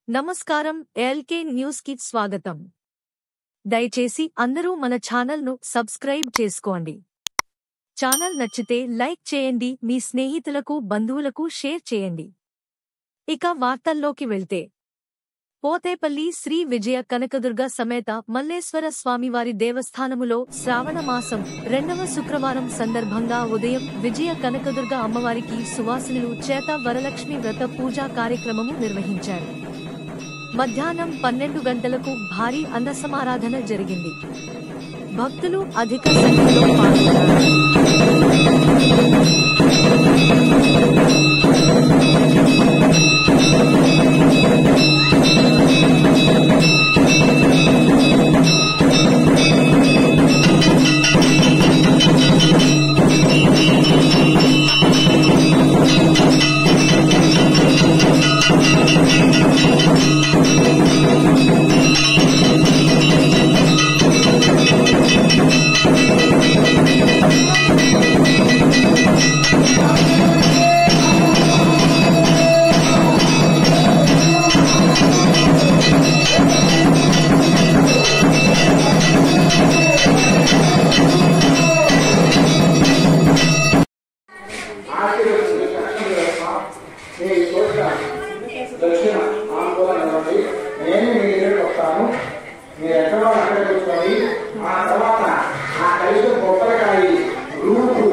నమస్కారం. LK news కి స్వాగతం. దయచేసి అందరూ మన ఛానల్ ను సబ్స్క్రైబ్ చేసుకోండి. ఛానల్ నచ్చితే లైక్ చేయండి, మీ స్నేహితులకు బంధువులకు షేర్ చేయండి. ఇక వార్తల్లోకి వెళ్తే, పోతేపల్లి శ్రీ విజయ కనకదుర్గ సమేత మల్లేశ్వర స్వామివారి దేవస్థానములో శ్రావణ మాసం 2వ శుక్రవారం సందర్భంగా ఉదయం విజయ కనకదుర్గ అమ్మవారికి సువాసినులు చేత వరలక్ష్మి వ్రత పూజా కార్యక్రమము నిర్వహించారు. మధ్యాహ్నం 12 గంటలకు భారీ అన్నసమారాధన జరిగింది. భక్తులు అధిక సంఖ్యలో పాల్గొన్నారు. దక్షిణ ఆందోళనలోని నేను మీ దగ్గరికి వస్తాను. మీరు ఎక్కడో అక్కడ కూర్చొని ఆ తర్వాత ఆ కలిసి కొబ్బరికాయ రూపు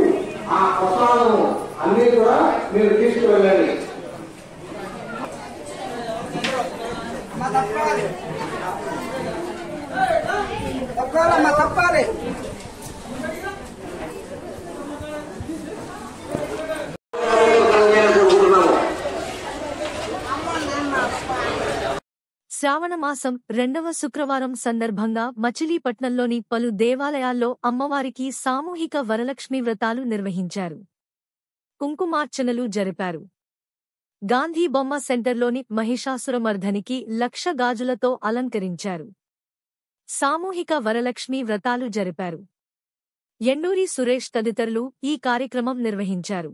ఆ ప్రసాదము అన్ని కూడా మీరు తీసుకువెళ్ళండి. తప్పాలి శ్రావణ మాసం 2వ శుక్రవారం సందర్భంగా మచిలీపట్నంలోని పలు దేవాలయాల్లో అమ్మవారికి సామూహిక వరలక్ష్మి వ్రతాలు నిర్వహించారు. కుంకుమార్చనలు జరిపారు. గాంధీ బొమ్మ సెంటర్లోని మహిషాసురమర్ధనికి 1,00,000 గాజులతో అలంకరించారు. సామూహిక వరలక్ష్మి వ్రతాలు జరిపారు. ఎండూరి సురేష్ తదితరులు ఈ కార్యక్రమం నిర్వహించారు.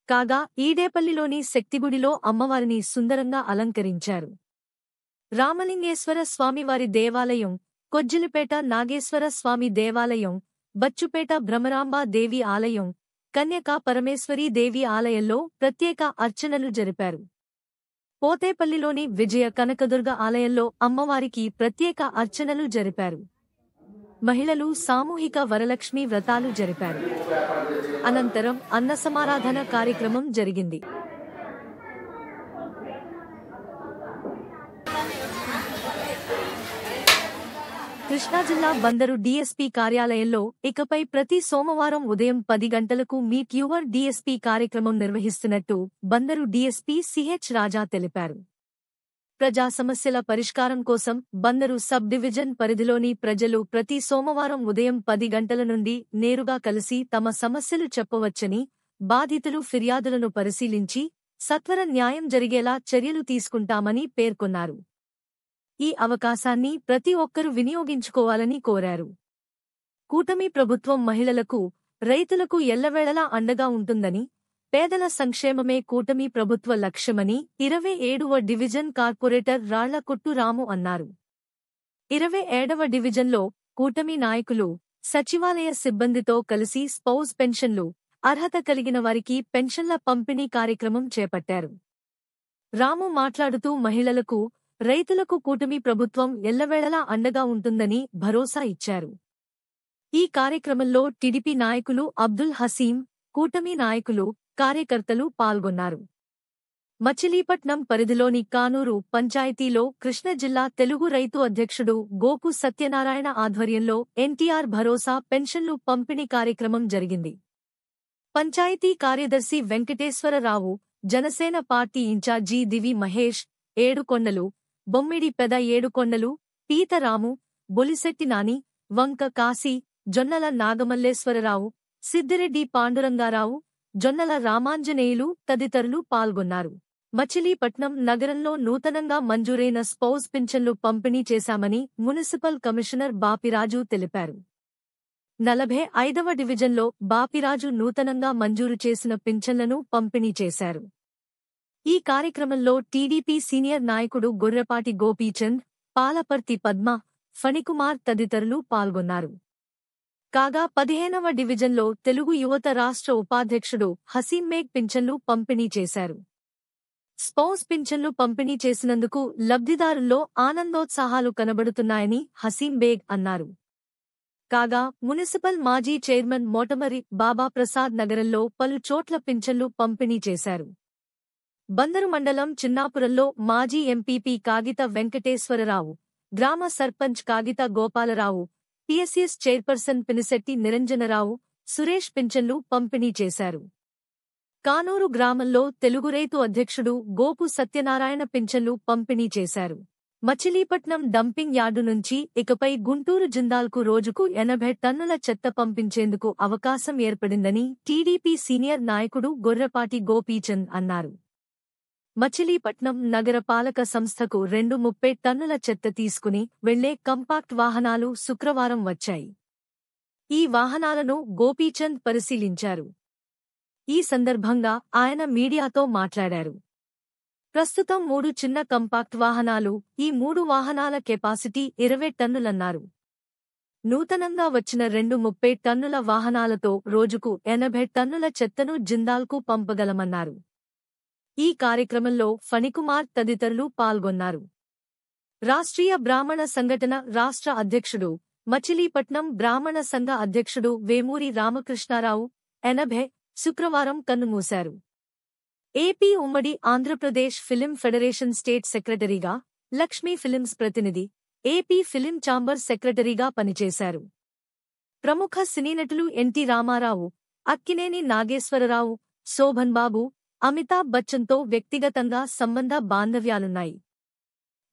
కాగా ఈడేపల్లిలోని శక్తిగుడిలో అమ్మవారిని సుందరంగా అలంకరించారు. రామలింగేశ్వర స్వామివారి దేవాలయం, కొజ్జిలిపేట నాగేశ్వర స్వామి దేవాలయం, బచ్చుపేట భ్రమరాంబా దేవి ఆలయం, కన్యకా పరమేశ్వరీ దేవి ఆలయంలో ప్రత్యేక అర్చనలు జరిపారు. పోతేపల్లిలోని విజయ కనకదుర్గ ఆలయంలో అమ్మవారికి ప్రత్యేక అర్చనలు జరిపారు. మహిళలు సామూహిక వరలక్ష్మి వ్రతాలు జరిపారు. అనంతరం అన్నసమారాధన కార్యక్రమం జరిగింది. కృష్ణా జిల్లా బందరు డీఎస్పీ కార్యాలయంలో ఇకపై ప్రతి సోమవారం ఉదయం 10 గంటలకు మీట్ యువర్ డీఎస్పీ కార్యక్రమం నిర్వహిస్తున్నట్టు బందరు డీఎస్పీ సిహెచ్ రాజా తెలిపారు. ప్రజా సమస్యల పరిష్కారం కోసం బందరు సబ్ డివిజన్ పరిధిలోని ప్రజలు ప్రతి సోమవారం ఉదయం 10 గంటల నుండి నేరుగా కలిసి తమ సమస్యలు చెప్పవచ్చని, బాధితులు ఫిర్యాదులను పరిశీలించి సత్వర న్యాయం జరిగేలా చర్యలు తీసుకుంటామని పేర్కొన్నారు. ఈ అవకాశాన్ని ప్రతి ఒక్కరూ వినియోగించుకోవాలని కోరారు. కూటమి ప్రభుత్వం మహిళలకు, రైతులకు ఎల్లవేళలా అండగా ఉంటుందని, పేదల సంక్షేమమే కూటమి ప్రభుత్వ లక్ష్యమని 27వ డివిజన్ కార్పొరేటర్ రాళ్లకొట్టు రాము అన్నారు. 27వ డివిజన్లో కూటమి నాయకులు, సచివాలయ సిబ్బందితో కలిసి స్పౌజ్ పెన్షన్లు, అర్హత కలిగిన వారికి పెన్షన్ల పంపిణీ కార్యక్రమం చేపట్టారు. రాము మాట్లాడుతూ మహిళలకు, రైతులకు కూటమి ప్రభుత్వం ఎల్లవేళలా అండగా ఉంటుందని భరోసా ఇచ్చారు. ఈ కార్యక్రమంలో టీడీపీ నాయకులు అబ్దుల్ హసీం, కూటమి నాయకులు, కార్యకర్తలు పాల్గొన్నారు. మచిలీపట్నం పరిధిలోని కానూరు పంచాయతీలో కృష్ణా జిల్లా తెలుగు రైతు అధ్యక్షుడు గోకు సత్యనారాయణ ఆధ్వర్యంలో ఎన్టీఆర్ భరోసా పెన్షన్లు పంపిణీ కార్యక్రమం జరిగింది. పంచాయతీ కార్యదర్శి వెంకటేశ్వరరావు, జనసేన పార్టీ ఇన్ఛార్జి దివి మహేష్, ఏడుకొండలు, బొమ్మిడి పెద ఏడుకొండలు, పీతరాము, బొలిశెట్టి నాని, వంక కాశీ, జొన్నల నాగమల్లేశ్వరరావు, సిద్దిరెడ్డి పాండురంగారావు, జొన్నల రామాంజనేయులు తదితరులు పాల్గొన్నారు. మచిలీపట్నం నగరంలో నూతనంగా మంజూరైన స్పౌజ్ పింఛన్లు పంపిణీ చేశామని మున్సిపల్ కమిషనర్ బాపిరాజు తెలిపారు. 45వ డివిజన్లో బాపిరాజు నూతనంగా మంజూరు చేసిన పింఛన్లను పంపిణీ చేశారు. ఈ కార్యక్రమంలో టీడీపీ సీనియర్ నాయకుడు గొర్రెపాటి గోపీచంద్, పాలపర్తి పద్మ, ఫణికుమార్ తదితరులు పాల్గొన్నారు. కాగా 15వ డివిజన్లో తెలుగు యువత రాష్ట్ర ఉపాధ్యక్షుడు హసీం బేగ్ పింఛన్లు పంపిణీ చేశారు. స్పౌస్ పింఛన్లు పంపిణీ చేసినందుకు లబ్ధిదారుల్లో ఆనందోత్సాహాలు కనబడుతున్నాయని హసీం బేగ్ అన్నారు. కాగా మున్సిపల్ మాజీ చైర్మన్ మోటమరి బాబాప్రసాద్ నగరంలో పలు చోట్ల పింఛన్లు పంపిణీ చేశారు. బందరు మండలం చిన్నాపురంలో మాజీ ఎంపీపీ కాగిత వెంకటేశ్వరరావు, గ్రామ సర్పంచ్ కాగిత గోపాలరావు, పిఎస్ఎస్ చైర్పర్సన్ పినిశెట్టి నిరంజనరావు, సురేష్ పింఛన్లు పంపిణీ చేశారు. కానూరు గ్రామంలో తెలుగు రైతు అధ్యక్షుడు గోపు సత్యనారాయణ పింఛన్లు పంపిణీ చేశారు. మచిలీపట్నం డంపింగ్ యార్డు నుంచి ఇకపై గుంటూరు జిందాల్కు రోజుకు 80 టన్నుల చెత్త పంపించేందుకు అవకాశం ఏర్పడిందని టీడీపీ సీనియర్ నాయకుడు గొర్రెపాటి గోపీచంద్ అన్నారు. మచిలీపట్నం నగర పాలక సంస్థకు 230 టన్నుల చెత్త తీసుకుని వెళ్లే కంపాక్ట్ వాహనాలు శుక్రవారం వచ్చాయి. ఈ వాహనాలను గోపీచంద్ పరిశీలించారు. ఈ సందర్భంగా ఆయన మీడియాతో మాట్లాడారు. ప్రస్తుతం 3 చిన్న కంపాక్ట్ వాహనాలు, ఈ 3 వాహనాల కెపాసిటీ 20 టన్నులన్నారు. నూతనంగా వచ్చిన 230 టన్నుల వాహనాలతో రోజుకు 80 టన్నుల చెత్తను జిందాల్కు పంపగలమన్నారు. ఈ కార్యక్రమంలో ఫణికుమార్ తదితరులు పాల్గొన్నారు. రాష్ట్రీయ బ్రాహ్మణ సంఘటన రాష్ట్ర అధ్యక్షుడు, మచిలీపట్నం బ్రాహ్మణ సంఘ అధ్యక్షుడు వేమూరి రామకృష్ణారావు 80 శుక్రవారం కన్నుమూశారు. ఏపీ ఉమ్మడి ఆంధ్రప్రదేశ్ ఫిలిం ఫెడరేషన్ స్టేట్ సెక్రటరీగా, లక్ష్మీ ఫిలిమ్స్ ప్రతినిధి, ఏపీ ఫిలిం ఛాంబర్ సెక్రటరీగా పనిచేశారు. ప్రముఖ సినీనటులు ఎన్టీ రామారావు, అక్కినేని నాగేశ్వరరావు, శోభన్ బాబు, అమితాబ్ బచ్చన్తో వ్యక్తిగతంగా సంబంధ బాంధవ్యాలున్నాయి.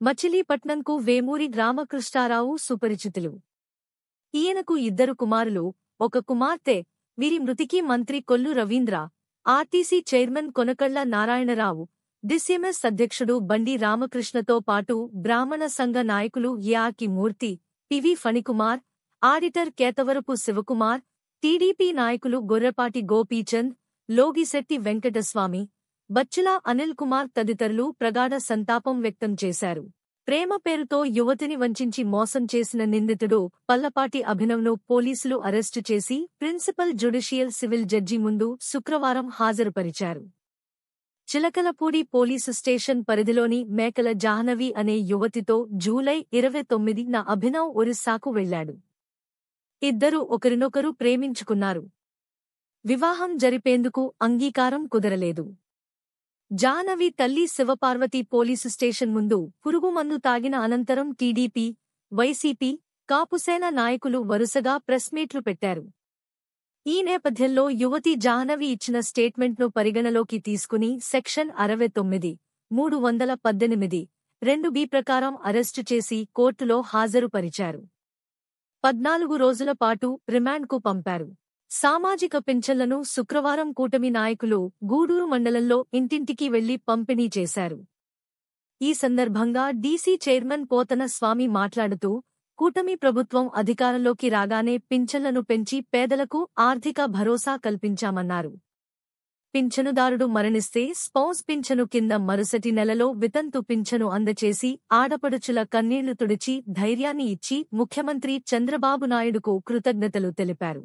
మచిలీపట్నంకు వేమూరి రామకృష్ణారావు సుపరిచితులు. ఈయనకు 2 కుమారులు, 1 కుమార్తె. వీరి మృతికి మంత్రి Kollu Ravindra, RTC chairman Konakalla Narayanarao, DCMS అధ్యక్షుడు బండి రామకృష్ణతో పాటు బ్రాహ్మణ సంఘ నాయకులు A R K Murthy, PV Phanikumar, auditor Ketavarapu Sivakumar, TDP నాయకులు గొర్రెపాటి గోపీచంద్, లోగిశెట్టి వెంకటస్వామి, బచ్చుల అనిల్ కుమార్ తదితరులు ప్రగాఢ సంతాపం వ్యక్తం చేశారు. ప్రేమ పేరుతో యువతిని వంచించి మోసం చేసిన నిందితుడు పల్లపాటి అభినవ్ను పోలీసులు అరెస్టు చేసి ప్రిన్సిపల్ జ్యుడిషియల్ సివిల్ జడ్జి ముందు శుక్రవారం హాజరుపరిచారు. చిలకలపూడి పోలీసు స్టేషన్ పరిధిలోని మేకల జాహ్నవి అనే యువతితో జూలై 29న అభినవ్ ఒరిస్సాకు వెళ్లాడు. ఇద్దరూ ఒకరినొకరు ప్రేమించుకున్నారు. వివాహం జరిపేందుకు అంగీకారం కుదరలేదు. జాహ్నవి తల్లి శివపార్వతి పోలీసు స్టేషన్ ముందు పురుగుమందు తాగిన అనంతరం టీడీపీ, వైసీపీ, కాపుసేన నాయకులు వరుసగా ప్రెస్ మీట్లు పెట్టారు. ఈ నేపథ్యంలో యువతి జాహ్నవి ఇచ్చిన స్టేట్మెంట్ను పరిగణలోకి తీసుకుని సెక్షన్ 69, 318, 2B ప్రకారం అరెస్టు చేసి కోర్టులో హాజరుపరిచారు. 14 రోజుల పాటు రిమాండ్కు పంపారు. సామాజిక పింఛన్లను శుక్రవారం కూటమి నాయకులు గూడూరు మండలంలో ఇంటింటికి వెళ్లి పంపిణీ చేశారు. ఈ సందర్భంగా డీసీ చైర్మన్ పోతన స్వామి మాట్లాడుతూ, కూటమి ప్రభుత్వం అధికారంలోకి రాగానే పింఛన్లను పెంచి పేదలకు ఆర్థిక భరోసా కల్పించామన్నారు. పింఛనుదారుడు మరణిస్తే స్పౌస్ పింఛను కింద మరుసటి నెలలో వితంతు పింఛను అందచేసి ఆడపడుచుల కన్నీళ్లు తుడిచి ధైర్యాన్ని ఇచ్చి ముఖ్యమంత్రి చంద్రబాబు నాయుడుకు కృతజ్ఞతలు తెలిపారు.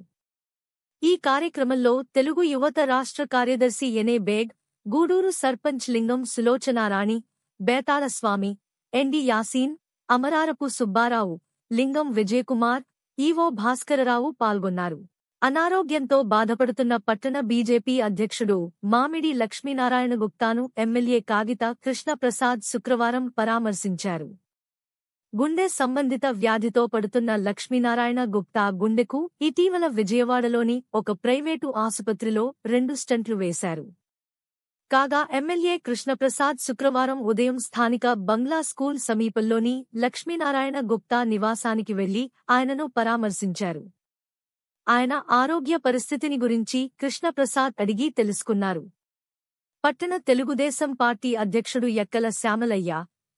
ఈ కార్యక్రమంలో తెలుగు యువత రాష్ట్ర కార్యదర్శి ఎనే బేగ్, గూడూరు సర్పంచ్ లింగం సులోచనారాణి, బేతాళ స్వామి, ఎన్డి యాసీన్, అమరారపు సుబ్బారావు, లింగం విజయకుమార్, ఈవో భాస్కరరావు పాల్గొన్నారు. అనారోగ్యంతో బాధపడుతున్న పట్టణ బీజేపీ అధ్యక్షుడు మామిడి లక్ష్మీనారాయణ గుప్తాను ఎమ్మెల్యే కాగిత కృష్ణప్రసాద్ శుక్రవారం పరామర్శించారు. గుండె సంబంధిత వ్యాధితో పడుతున్న లక్ష్మీనారాయణ గుప్తా గుండెకు ఇటీవల విజయవాడలోని ఒక ప్రైవేటు ఆసుపత్రిలో 2 స్టంట్లు వేశారు. కాగా ఎమ్మెల్యే కృష్ణప్రసాద్ శుక్రవారం ఉదయం స్థానిక బంగ్లా స్కూల్ సమీపంలోని లక్ష్మీనారాయణ గుప్తా నివాసానికి వెళ్లి ఆయనను పరామర్శించారు. ఆయన ఆరోగ్య పరిస్థితిని గురించి కృష్ణప్రసాద్ అడిగి తెలుసుకున్నారు. పట్టణ తెలుగుదేశం పార్టీ అధ్యక్షుడు యక్కల శ్యామలయ్య,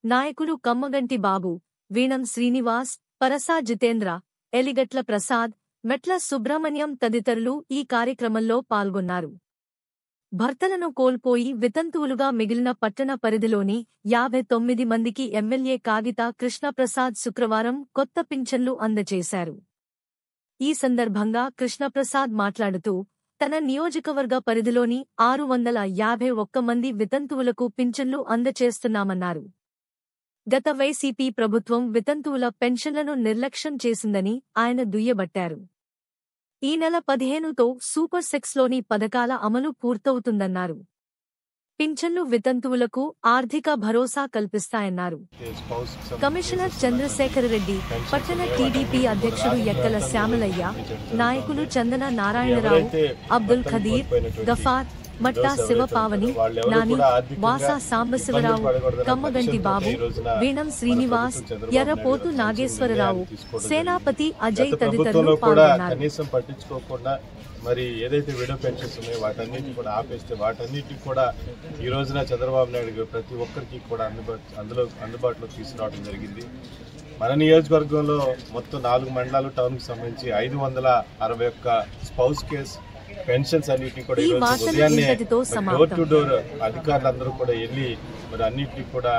నాయకులు కమ్మగంటి బాబు, వీణం శ్రీనివాస్, పరసా జితేంద్ర, ఎలిగట్ల ప్రసాద్, మెట్ల సుబ్రహ్మణ్యం తదితరులు ఈ కార్యక్రమంలో పాల్గొన్నారు. భర్తలను కోల్పోయి వితంతువులుగా మిగిలిన పట్టణ పరిధిలోని 59 మందికి ఎమ్మెల్యే కాగితా కృష్ణప్రసాద్ శుక్రవారం కొత్త పింఛన్లు అందజేశారు. ఈ సందర్భంగా కృష్ణప్రసాద్ మాట్లాడుతూ తన నియోజకవర్గ పరిధిలోని 651 మంది వితంతువులకు పింఛన్లు అందజేస్తున్నామన్నారు. గత వైసీపీ ప్రభుత్వం వితంతువుల పెన్షన్లను నిర్లక్ష్యం చేసిందని ఆయన దుయ్యబట్టారు. ఈ నెల 15తో సూపర్ సెక్స్లోని పథకాల అమలు పూర్తవుతుందన్నారు. పింఛన్లు వితంతువులకు ఆర్థిక భరోసా కల్పిస్తాయన్నారు. కమిషనర్ చంద్రశేఖరరెడ్డి, పట్టణ టీడీపీ అధ్యక్షుడు ఎక్కల శ్యామలయ్య, నాయకులు చందన నారాయణరావు, అబ్దుల్ ఖదీర్, గఫార్, మట్టా శివపావని, నాని, వాసా సాంబశివరావు, కమ్మగంటి బాబు, వీణం శ్రీనివాస్, ఎర్రపోతు నాగేశ్వరరావు, సేనాపతి అజయ్ తదితరులు పాల్గొన్నారు. మరి ఏదైతే విడో పెన్షన్స్ ఉన్నాయో వాటన్నిటిని కూడా ఆపేస్తే వాటన్నిటిని కూడా ఈ రోజున చంద్రబాబు నాయుడు గారు ప్రతి ఒక్కరికి కూడా అందుబాటులో తీసుకురావడం జరిగింది. మన నియోజకవర్గంలో మొత్తం 4 మండలాలు టౌన్కి సంబంధించి 561 స్పౌస్ కేస్ పెన్షన్స్ అన్నిటిని కూడా ఈ రోజు ఉదయాన్నే డోర్ టు డోర్ అధికారులందరూ కూడా వెళ్ళి మరి అన్నిటిని కూడా